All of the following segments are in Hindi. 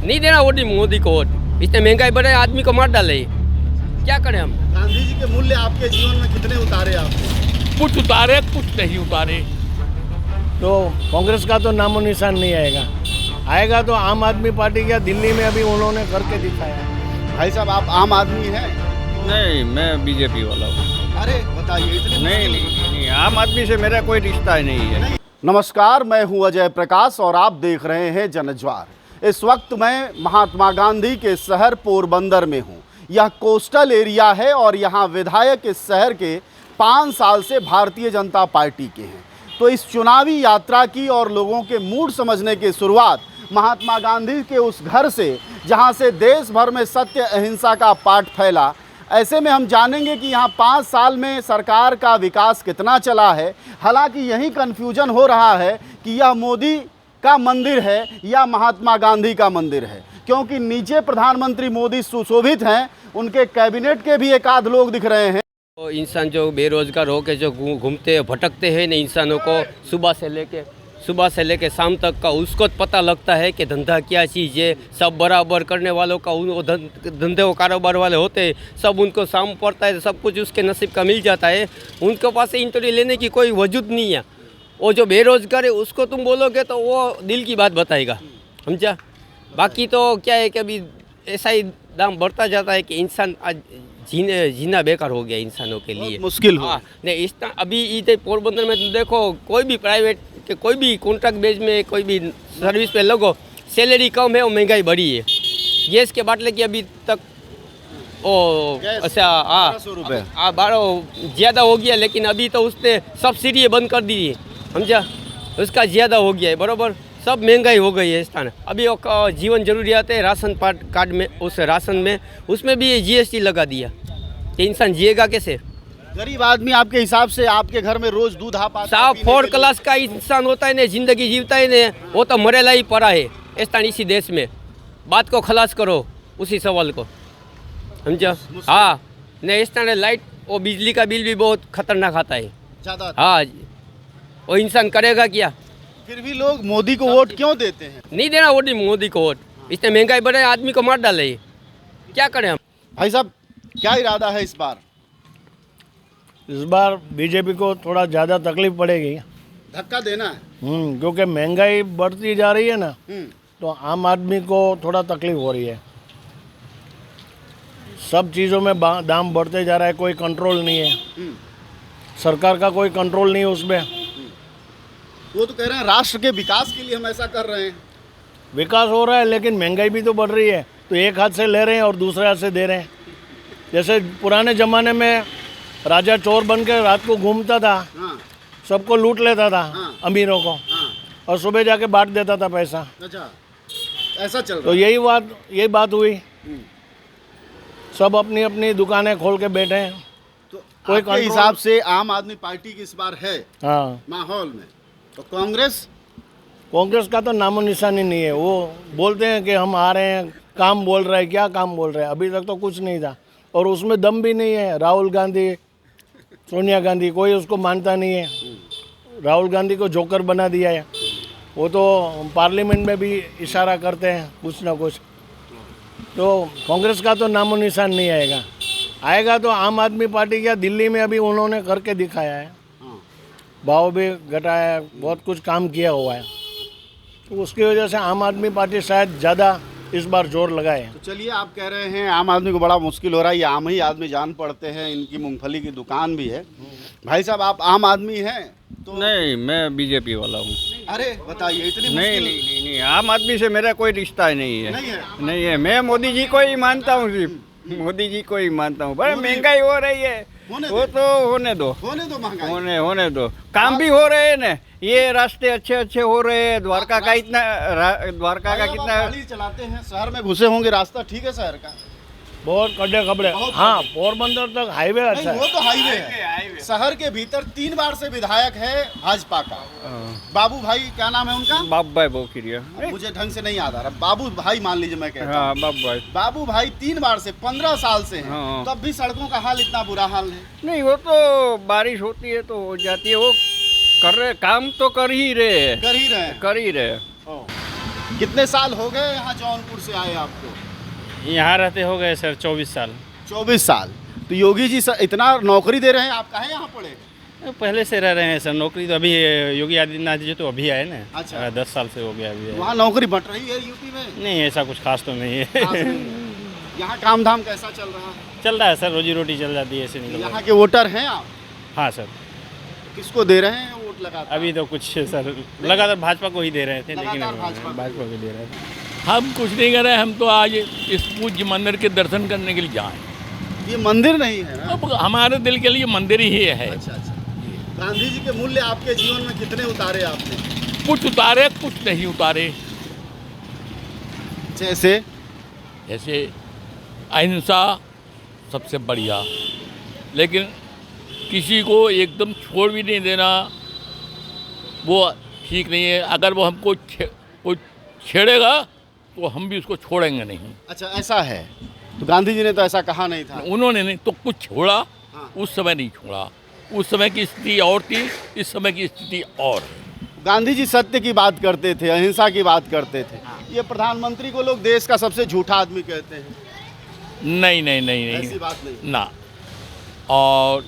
नहीं देना वोट मोदी को वोट। इसने महंगाई बढ़ाई, आदमी को मार डाले। क्या करें हम? गांधी जी के मूल्य आपके जीवन में कितने उतारे आपने? कुछ उतारे कुछ नहीं उतारे। तो कांग्रेस का तो नामो निशान नहीं आएगा तो आम आदमी पार्टी का दिल्ली में अभी उन्होंने करके दिखाया है। भाई साहब, आप आम आदमी हैं? नहीं, मैं बीजेपी वाला हूँ। अरे बताइए, इतनी नहीं, आम आदमी से मेरा कोई रिश्ता ही नहीं है। नमस्कार, मैं हूं अजय प्रकाश और आप देख रहे हैं जनज्वार। इस वक्त मैं महात्मा गांधी के शहर पोरबंदर में हूं। यह कोस्टल एरिया है और यहां विधायक इस शहर के 5 साल से भारतीय जनता पार्टी के हैं। तो इस चुनावी यात्रा की और लोगों के मूड समझने की शुरुआत महात्मा गांधी के उस घर से, जहां से देश भर में सत्य अहिंसा का पाठ फैला। ऐसे में हम जानेंगे कि यहाँ 5 साल में सरकार का विकास कितना चला है। हालांकि यही कन्फ्यूजन हो रहा है कि यह मोदी का मंदिर है या महात्मा गांधी का मंदिर है, क्योंकि नीचे प्रधानमंत्री मोदी सुशोभित हैं, उनके कैबिनेट के भी एक आध लोग दिख रहे हैं। तो इंसान जो बेरोजगार होकर जो घूमते भटकते हैं ना, इंसानों को सुबह से लेके शाम तक का उसको पता लगता है कि धंधा क्या चीज़ है। सब बराबर करने वालों का वो धंधे वो कारोबार वाले होते हैं, सब उनको शाम पड़ता है, सब कुछ उसके नसीब का मिल जाता है। उनके पास इंटरव्यू लेने की कोई वजूद नहीं है। वो जो बेरोजगार है उसको तुम बोलोगे तो वो दिल की बात बताएगा, समझा। बाकी तो क्या है कि अभी ऐसा ही दाम बढ़ता जाता है कि इंसान आज जीना बेकार हो गया इंसानों के लिए, मुश्किल हो। हाँ, नहीं इस अभी इधर पोरबंदर में तो देखो, कोई भी प्राइवेट के कोई भी कॉन्ट्रैक्ट बेस में कोई भी सर्विस पे लगो, सैलरी कम है और महंगाई बढ़ी है। गैस के बाटले की अभी तक अच्छा 12 ज़्यादा हो गया, लेकिन अभी तो उसने सब्सिडी बंद कर दी है, समझा। उसका ज़्यादा हो गया है, बराबर सब महंगाई हो गई है इस स्थान। अभी वो जीवन जरूरियात है राशन कार्ड में, उस राशन में उसमें भी जीएसटी लगा दिया कि इंसान जिएगा कैसे? गरीब आदमी आपके हिसाब से आपके घर में रोज दूध आप साफ 4 क्लास का इंसान होता है ना, जिंदगी जीवता है ना, वो तो मरेला ही पड़ा है इस स्थान इसी देश में। बात को खलास करो उसी सवाल को, समझा। हाँ, नहीं इस तरह लाइट और बिजली का बिल भी बहुत खतरनाक आता है ज़्यादा। हाँ, वो इंसान करेगा क्या? फिर भी लोग मोदी को वोट क्यों देते हैं? नहीं देना वोट मोदी को वोट। इसने महंगाई बढ़ाई, आदमी को मार डाले। क्या करें हम? भाई साहब, क्या इरादा है इस बार? इस बार बीजेपी को थोड़ा ज़्यादा तकलीफ पड़ेगी। धक्का देना है। क्योंकि महंगाई बढ़ती जा रही है ना, तो आम आदमी को थोड़ा तकलीफ हो रही है। सब चीज़ों में दाम बढ़ते जा रहा है, कोई कंट्रोल नहीं है। सरकार का कोई कंट्रोल नहीं है उसमें। वो तो कह रहे हैं राष्ट्र के विकास के लिए हम ऐसा कर रहे हैं। विकास हो रहा है, लेकिन महंगाई भी तो बढ़ रही है। तो एक हाथ से ले रहे हैं और दूसरे हाथ से दे रहे हैं। जैसे पुराने ज़माने में राजा चोर बन के रात को घूमता था, हाँ। सबको लूट लेता था, हाँ। अमीरों को, हाँ। और सुबह जाके बांट देता था पैसा। अच्छा, ऐसा चल रहा तो यही बात हुई। सब अपनी अपनी दुकानें खोल के बैठे हैं। तो कोई आपके हिसाब से आम आदमी पार्टी की इस बार है हाँ, माहौल में, तो कांग्रेस कांग्रेस का तो नामो निशान ही नहीं है। वो बोलते हैं कि हम आ रहे हैं, काम बोल रहे हैं, क्या काम बोल रहे हैं? अभी तक तो कुछ नहीं था, और उसमें दम भी नहीं है। राहुल गांधी, सोनिया गांधी, कोई उसको मानता नहीं है। राहुल गांधी को जोकर बना दिया है। वो तो पार्लियामेंट में भी इशारा करते हैं कुछ ना कुछ। तो कांग्रेस का तो नामो निशान नहीं आएगा तो आम आदमी पार्टी का दिल्ली में अभी उन्होंने करके दिखाया है। भाव भी घटाया है, बहुत कुछ काम किया हुआ है। तो उसकी वजह से आम आदमी पार्टी शायद ज़्यादा इस बार जोर लगाए। तो चलिए, आप कह रहे हैं आम आदमी को बड़ा मुश्किल हो रहा है, ये आम ही आदमी जान पड़ते हैं, इनकी मूंगफली की दुकान भी है। भाई साहब, आप आम आदमी हैं? तो नहीं, मैं बीजेपी वाला हूँ। अरे बताइए, इतनी नहीं, आम आदमी से मेरा कोई रिश्ता ही नहीं है। नहीं है। मैं मोदी जी को ही मानता हूँ, सिर्फ मोदी जी को ही मानता हूँ। बड़े महंगाई हो रही है, वो तो होने दो महंगाई होने दो। काम भी हो रहे हैं ना, ये रास्ते अच्छे हो रहे हैं। द्वारका का कितना गाड़ी चलाते हैं, शहर में घुसे होंगे, रास्ता ठीक है शहर का? बहुत खड्डे खबड़े। हाँ, पोरबंदर तक हाईवे अच्छा है। वो तो हाईवे है। शहर के भीतर 3 बार से विधायक है भाजपा का, बाबू भाई, क्या नाम है उनका? बाबू भाई बोकिरिया, मुझे ढंग से नहीं याद आ रहा। बाबू भाई मान लीजिए, मैं कहता हूं। बाबू भाई 3 बार से 15 साल से हैं। हाँ। तब भी सड़कों का हाल इतना बुरा हाल है। नहीं, वो तो बारिश होती है तो हो जाती है। वो कर रहे, काम तो कर ही रहे हैं। कितने साल हो गए यहाँ जौनपुर से आए आपको? यहाँ रहते हो गए सर 24 साल। 24 साल। तो योगी जी इतना नौकरी दे रहे हैं, आप काहे यहाँ पड़े? पहले से रह रहे हैं सर, नौकरी तो अभी योगी आदित्यनाथ जी तो अभी आए ना। अच्छा। 10 साल से हो गया अभी आए। वहाँ नौकरी बंट रही है यूपी में? नहीं ऐसा कुछ खास तो नहीं खास है। नहीं है। यहाँ काम धाम कैसा चल रहा है? चल रहा है सर, रोजी रोटी चल जाती है, ऐसे निकल रहा यहाँ है। के वोटर हैं आप? हाँ सर, किसको दे रहे हैं वोट लगातार? अभी तो कुछ सर लगातार भाजपा को ही दे रहे थे, लेकिन लगातार भाजपा भाजपा को दे रहे थे। हम कुछ नहीं कर रहे, हम तो आज इस पूज्य मंदिर के दर्शन करने के लिए जाए। ये मंदिर नहीं है ना? अब हमारे दिल के लिए मंदिर ही है। अच्छा अच्छा। गांधी जी के मूल्य आपके जीवन में कितने उतारे आपने? कुछ उतारे कुछ नहीं उतारे। जैसे? जैसे अहिंसा सबसे बढ़िया, लेकिन किसी को एकदम छोड़ भी नहीं देना वो ठीक नहीं है। अगर वो हमको कोई छेड़ेगा तो हम भी उसको छोड़ेंगे नहीं। अच्छा ऐसा है, तो गांधी जी ने तो ऐसा कहा नहीं था। उन्होंने नहीं तो कुछ छोड़ा, हाँ। उस समय नहीं छोड़ा। उस समय की स्थिति और थी, इस समय की स्थिति और है। गांधी जी सत्य की बात करते थे, अहिंसा की बात करते थे। ये प्रधानमंत्री को लोग देश का सबसे झूठा आदमी कहते हैं। नहीं नहीं नहीं ऐसी नहीं बात नहीं। ना। और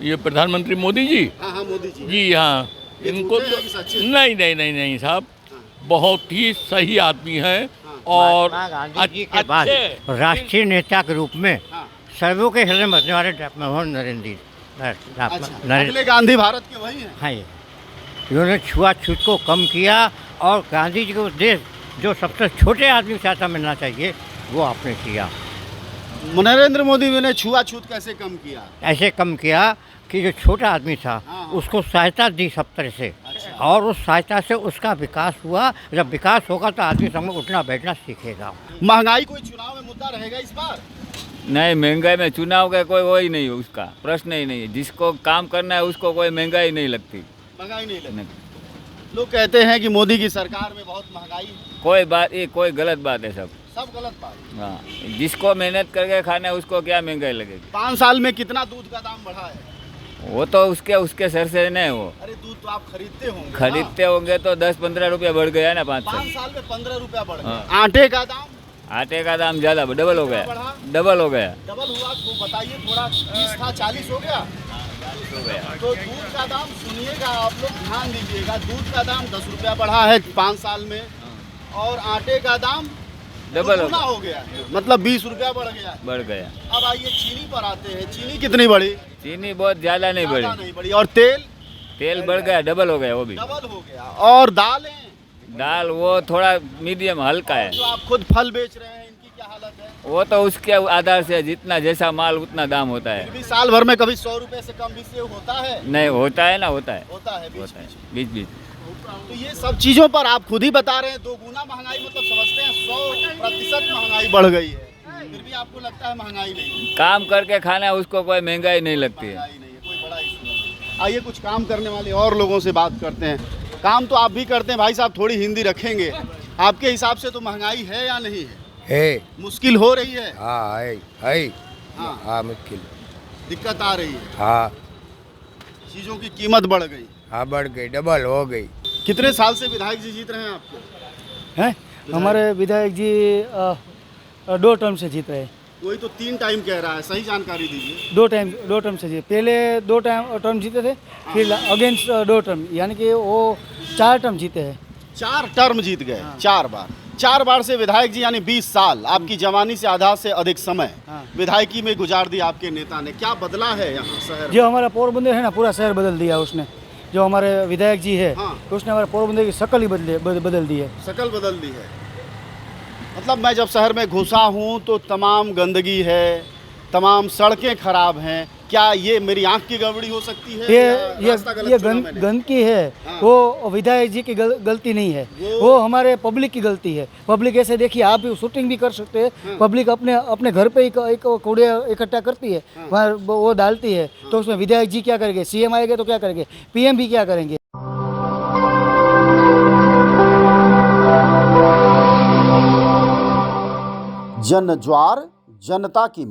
ये प्रधानमंत्री मोदी जी, हाँ हाँ मोदी जी। जी हाँ, ये इनको झूठे हैं कि सच्चे? नहीं नहीं नहीं नहीं साहब, हाँ। बहुत ही सही आदमी हैं और महात्मा गांधी जी के बाद राष्ट्रीय नेता के रूप में हाँ। सर्वों के हृदय में बसने वाले मोहन नरेंद्र जी अच्छा, अगले गांधी भारत के वही हैं। हाँ, ये इन्होंने छुआछूत को कम किया और गांधी जी को देश जो सबसे छोटे आदमी को सहायता मिलना चाहिए वो आपने किया। नरेंद्र मोदी ने छुआछूत कैसे कम किया? ऐसे कम किया कि जो छोटा आदमी था हाँ। उसको सहायता दी सब तरह से। अच्छा। और उस सहायता से उसका विकास हुआ। जब विकास होगा तो आदमी संग में उठना बैठना सीखेगा। महंगाई कोई चुनाव में मुद्दा रहेगा इस बार? नहीं, महंगाई में चुनाव का कोई वो ही नहीं है, उसका प्रश्न ही नहीं है। जिसको काम करना है उसको कोई महंगाई नहीं लगती। महंगाई नहीं लगती। नहीं। लोग कहते हैं कि मोदी की सरकार में बहुत महंगाई है। कोई बात, ये कोई गलत बात है सब। सब गलत बात। हाँ, जिसको मेहनत करके खाना है उसको क्या महंगाई लगेगी। 5 साल में कितना दूध का दाम बढ़ा है? वो तो उसके सर से नहीं, वो अरे दूध तो आप खरीदते होंगे। खरीदते होंगे तो 10-15 रुपया बढ़ गया ना 5 5 साल। साल में 15 रुपया बढ़ गया। हाँ। आटे का दाम? आटे का दाम ज़्यादा डबल हो गया। बढ़ा? डबल हो गया। डबल हुआ तो बताइए थोड़ा। 30 था 40 हो गया। तो दूध का दाम सुनिएगा, आप लोग ध्यान दीजिएगा। दूध का दाम 10 रुपया बढ़ा है 5 साल में, और आटे का दाम डबल दुगुना हो गया है, मतलब 20 रुपया बढ़ गया है। बढ़ गया। अब आइए चीनी पर आते हैं। चीनी कितनी बढ़ी? चीनी बहुत ज़्यादा नहीं ज़्यादा बढ़ी। नहीं बढ़ी। और तेल? तेल बढ़ गया, डबल हो गया वो भी। डबल हो गया। और दालें? दाल वो थोड़ा मीडियम हल्का है। जो आप खुद फल बेच रहे हैं इनकी क्या हालत है? वो तो उसके आधार से जितना जैसा माल उतना दाम होता फिर है। भी साल भर में कभी 100 रुपए से कम भी सेव होता है? नहीं होता है ना, होता है। होता है बीच होता है बीच। बीच बीच। तो ये सब चीज़ों पर आप खुद ही बता रहे हैं, 2 गुना महंगाई, मतलब समझते हैं 100% महंगाई बढ़ गई है। फिर भी आपको लगता है महंगाई नहीं? काम करके खाना है उसको कोई महंगाई नहीं लगती है। महंगाई नहीं है, कोई बड़ा इशू नहीं। आइए कुछ काम करने वाले और लोगों से बात करते हैं। काम तो आप भी करते हैं भाई साहब, थोड़ी हिंदी रखेंगे। आपके हिसाब से तो महंगाई है या नहीं है? है। मुश्किल हो रही है? हाँ है। हाँ। हाँ मुश्किल। दिक्कत आ रही है? हाँ। चीज़ों की कीमत बढ़ गई? हाँ बढ़ गई, डबल हो गई। कितने साल से विधायक जी जीत रहे हैं आपके? हैं हमारे विधायक जी 2 टर्म से जीत रहे हैं। वही तो 3 टाइम कह रहा है, सही जानकारी दीजिए। 2 टर्म से जीते। पहले 2 टर्म जीते थे, फिर अगेंस्ट 2 टर्म, यानी कि वो 4 टर्म जीते हैं। 4 टर्म जीत गए। 4 बार। 4 बार से विधायक जी, यानी 20 साल आपकी जवानी से आधा से अधिक समय हाँ। विधायकी में गुजार दिया आपके नेता ने। क्या बदला है यहाँ शहर? जो हमारा पोरबंदर है ना, पूरा शहर बदल दिया उसने। जो हमारे विधायक जी है हाँ। उसने हमारे पोरबंदर की शक्ल ही बदल दी है। शकल बदल दी है। मतलब मैं जब शहर में घुसा हूँ तो तमाम गंदगी है, तमाम सड़कें खराब हैं। क्या ये मेरी आंख की गड़बड़ी हो सकती है? या रास्ता गलत चुना मैंने? गंदगी है। हाँ। वो विधायक जी की गलती नहीं है, वो हमारे पब्लिक की गलती है। पब्लिक ऐसे देखिए, आप भी शूटिंग भी कर सकते हैं। पब्लिक अपने घर पे एक कूड़े इकट्ठा करती है, वहाँ वो डालती है, तो उसमें विधायक जी क्या करेंगे? सीएम आएंगे तो क्या करेंगे? पीएम भी क्या करेंगे? जन ज्वार जनता की